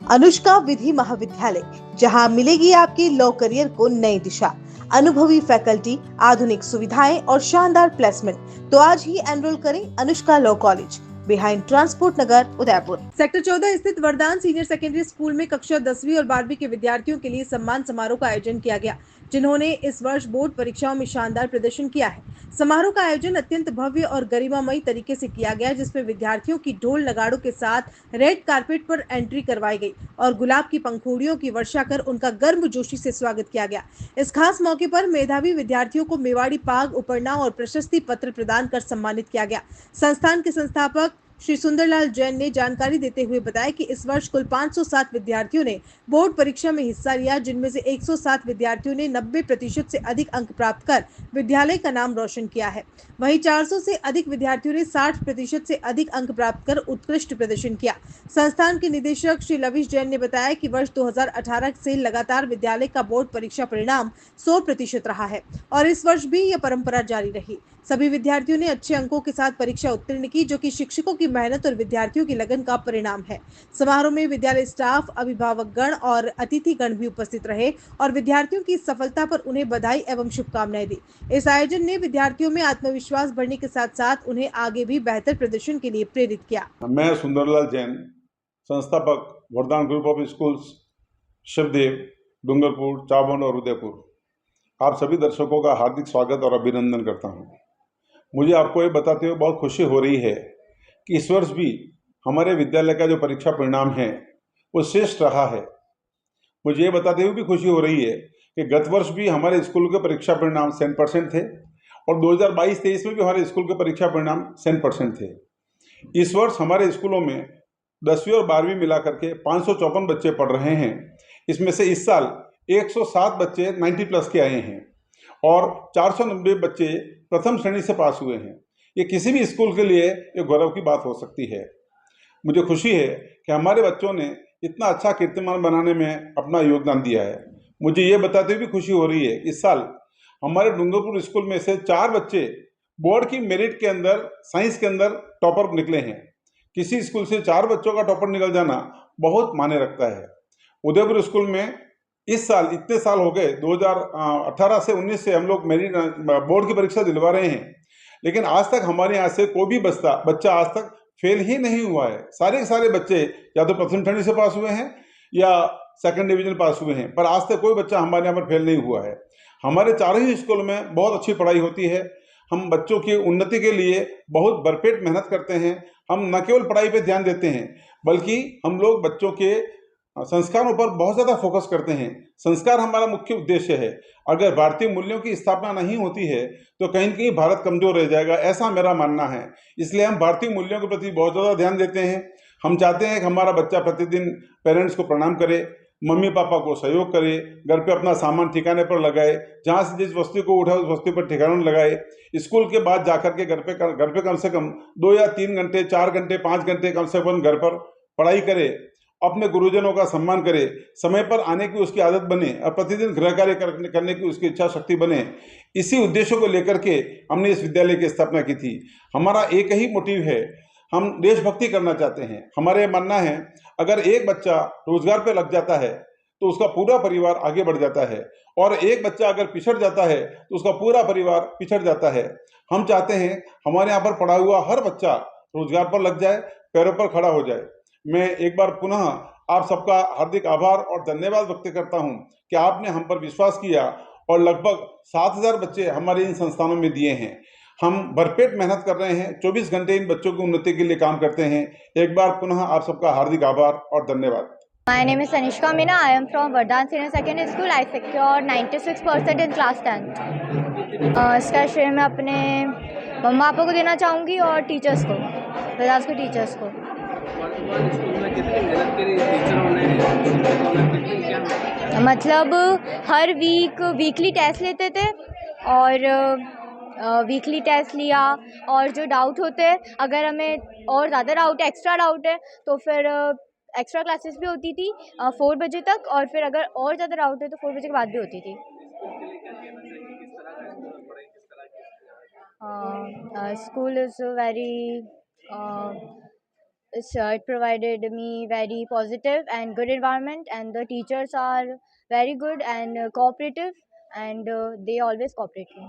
अनुष्का विधि महाविद्यालय, जहां मिलेगी आपकी लॉ करियर को नई दिशा। अनुभवी फैकल्टी, आधुनिक सुविधाएं और शानदार प्लेसमेंट। तो आज ही एनरोल करें Anushka law college, behind transport Nagar, Udaipur. Sector 14 स्थित वरदान सीनियर सेकेंडरी स्कूल में कक्षा 10वीं और 12वीं के विद्यार्थियों के लिए सम्मान समारोह का आयोजन किया गया, जिन्होंने इस वर्ष बोर्ड परीक्षाओं में शानदार प्रदर्शन किया है। समारोह का आयोजन अत्यंत भव्य और गरिमामयी तरीके से किया गया, जिसमें विद्यार्थियों की ढोल नगाड़ों के साथ रेड कारपेट पर एंट्री करवाई गई और गुलाब की पंखुड़ियों की वर्षा कर उनका गर्मजोशी से स्वागत किया गया। इस खास मौके पर मेधावी विद्यार्थियों को मेवाड़ी पाग, उपरना और प्रशस्ति पत्र प्रदान कर सम्मानित किया गया। संस्थान के संस्थापक श्री सुंदरलाल जैन ने जानकारी देते हुए बताया कि इस वर्ष कुल 507 विद्यार्थियों ने बोर्ड परीक्षा में हिस्सा लिया, जिनमें से 107 विद्यार्थियों ने 90% से अधिक अंक प्राप्त कर विद्यालय का नाम रोशन किया है। वहीं 400 से अधिक विद्यार्थियों ने 60% से अधिक अंक प्राप्त कर उत्कृष्ट प्रदर्शन किया। संस्थान के निदेशक श्री लविश जैन ने बताया कि वर्ष 2018 से लगातार विद्यालय का बोर्ड परीक्षा परिणाम 100% रहा है और इस वर्ष भी यह परंपरा जारी रही। सभी विद्यार्थियों ने अच्छे अंकों के साथ परीक्षा उत्तीर्ण की, जो कि शिक्षकों की मेहनत और विद्यार्थियों की लगन का परिणाम है। समारोह में विद्यालय स्टाफ, अभिभावक गण और अतिथि गण भी उपस्थित रहे और विद्यार्थियों की सफलता पर उन्हें बधाई एवं शुभकामनाएं दी। इस आयोजन ने विद्यार्थियों में आत्मविश्वास बढ़ने के साथ साथ उन्हें आगे भी बेहतर प्रदर्शन के लिए प्रेरित किया। मैं सुंदरलाल जैन, संस्थापक Vardan group of schools, Shivdev, Dungarpur, Chaban और उदयपुर, आप सभी दर्शकों का हार्दिक स्वागत और अभिनंदन करता हूं। मुझे आपको ये बताते हुए बहुत खुशी हो रही है कि इस वर्ष भी हमारे विद्यालय का जो परीक्षा परिणाम है वो श्रेष्ठ रहा है। मुझे ये बताते हुए भी खुशी हो रही है कि गत वर्ष भी हमारे स्कूल के परीक्षा परिणाम 100% थे और 2022-23 में भी हमारे स्कूल के परीक्षा परिणाम 100% थे। इस वर्ष हमारे स्कूलों में 10वीं और 12वीं मिला करके 554 बच्चे पढ़ रहे हैं। इसमें से इस साल 107 बच्चे 90+ के आए हैं और 490 बच्चे प्रथम श्रेणी से पास हुए हैं। ये किसी भी स्कूल के लिए एक गौरव की बात हो सकती है। मुझे खुशी है कि हमारे बच्चों ने इतना अच्छा कीर्तिमान बनाने में अपना योगदान दिया है। मुझे ये बताते हुए भी खुशी हो रही है, इस साल हमारे डूंगरपुर स्कूल में से 4 बच्चे बोर्ड की मेरिट के अंदर, साइंस के अंदर टॉपर निकले हैं। किसी स्कूल से 4 बच्चों का टॉपर निकल जाना बहुत मायने रखता है। उदयपुर स्कूल में इस साल, इतने साल हो गए, 2018 से 19 से हम लोग मेरिट बोर्ड की परीक्षा दिलवा रहे हैं, लेकिन आज तक हमारे यहाँ से कोई भी बच्चा आज तक फेल ही नहीं हुआ है। सारे के सारे बच्चे या तो प्रथम श्रेणी से पास हुए हैं या सेकंड डिवीजन पास हुए हैं, पर आज तक कोई बच्चा हमारे यहाँ पर फेल नहीं हुआ है। हमारे चारों ही स्कूल में बहुत अच्छी पढ़ाई होती है। हम बच्चों की उन्नति के लिए बहुत भरपेट मेहनत करते हैं। हम न केवल पढ़ाई पे ध्यान देते हैं, बल्कि हम लोग बच्चों के संस्कारों पर बहुत ज़्यादा फोकस करते हैं। संस्कार हमारा मुख्य उद्देश्य है। अगर भारतीय मूल्यों की स्थापना नहीं होती है तो कहीं न कहीं भारत कमजोर रह जाएगा, ऐसा मेरा मानना है। इसलिए हम भारतीय मूल्यों के प्रति बहुत ज़्यादा ध्यान देते हैं। हम चाहते हैं कि हमारा बच्चा प्रतिदिन पेरेंट्स को प्रणाम करे, मम्मी पापा को सहयोग करे, घर पे अपना सामान ठिकाने पर लगाए, जहाँ से जिस वस्तु को उठाए उस वस्तु पर ठिकाना लगाए। स्कूल के बाद जाकर के घर पे कम से कम 2 या 3 घंटे, 4 घंटे, 5 घंटे कम से कम घर पर पढ़ाई करे, अपने गुरुजनों का सम्मान करे, समय पर आने की उसकी आदत बने और प्रतिदिन गृह कार्य करने की उसकी इच्छा शक्ति बने। इसी उद्देश्य को लेकर के हमने इस विद्यालय की स्थापना की थी। हमारा एक ही मोटिव है, हम देशभक्ति करना चाहते हैं। हमारे मानना है, अगर एक बच्चा रोजगार पे लग जाता है तो उसका पूरा परिवार आगे बढ़ जाता है, और एक बच्चा अगर पिछड़ जाता है तो उसका पूरा परिवार पिछड़ जाता है। हम चाहते हैं हमारे यहाँ पर पढ़ा हुआ हर बच्चा रोजगार पर लग जाए, पैरों पर खड़ा हो जाए। मैं एक बार पुनः आप सबका हार्दिक आभार और धन्यवाद व्यक्त करता हूं कि आपने हम पर विश्वास किया और लगभग 7,000 बच्चे हमारे इन संस्थानों में दिए हैं। हम भरपेट मेहनत कर रहे हैं, 24 घंटे इन बच्चों की उन्नति के लिए काम करते हैं। एक बार पुनः आप सबका हार्दिक आभार और धन्यवाद। My name is Anishka Meena. I am from Vardhan Senior Secondary School. I secured 96% in class 10th. इसका श्रेय मैं अपने मम्मा पापा को देना चाहूँगी और टीचर्स को, विदास के टीचर्स को। मतलब हर वीकली टेस्ट लेते थे और वीकली टेस्ट लिया, और जो डाउट होते हैं, अगर हमें और ज़्यादा डाउट है, एक्स्ट्रा डाउट है, तो फिर एक्स्ट्रा क्लासेस भी होती थी 4 बजे तक, और फिर अगर और ज़्यादा डाउट है तो 4 बजे के बाद भी होती थी। School is very it provided me very positive and good environment, and the teachers are very good and cooperative, and they always cooperate me.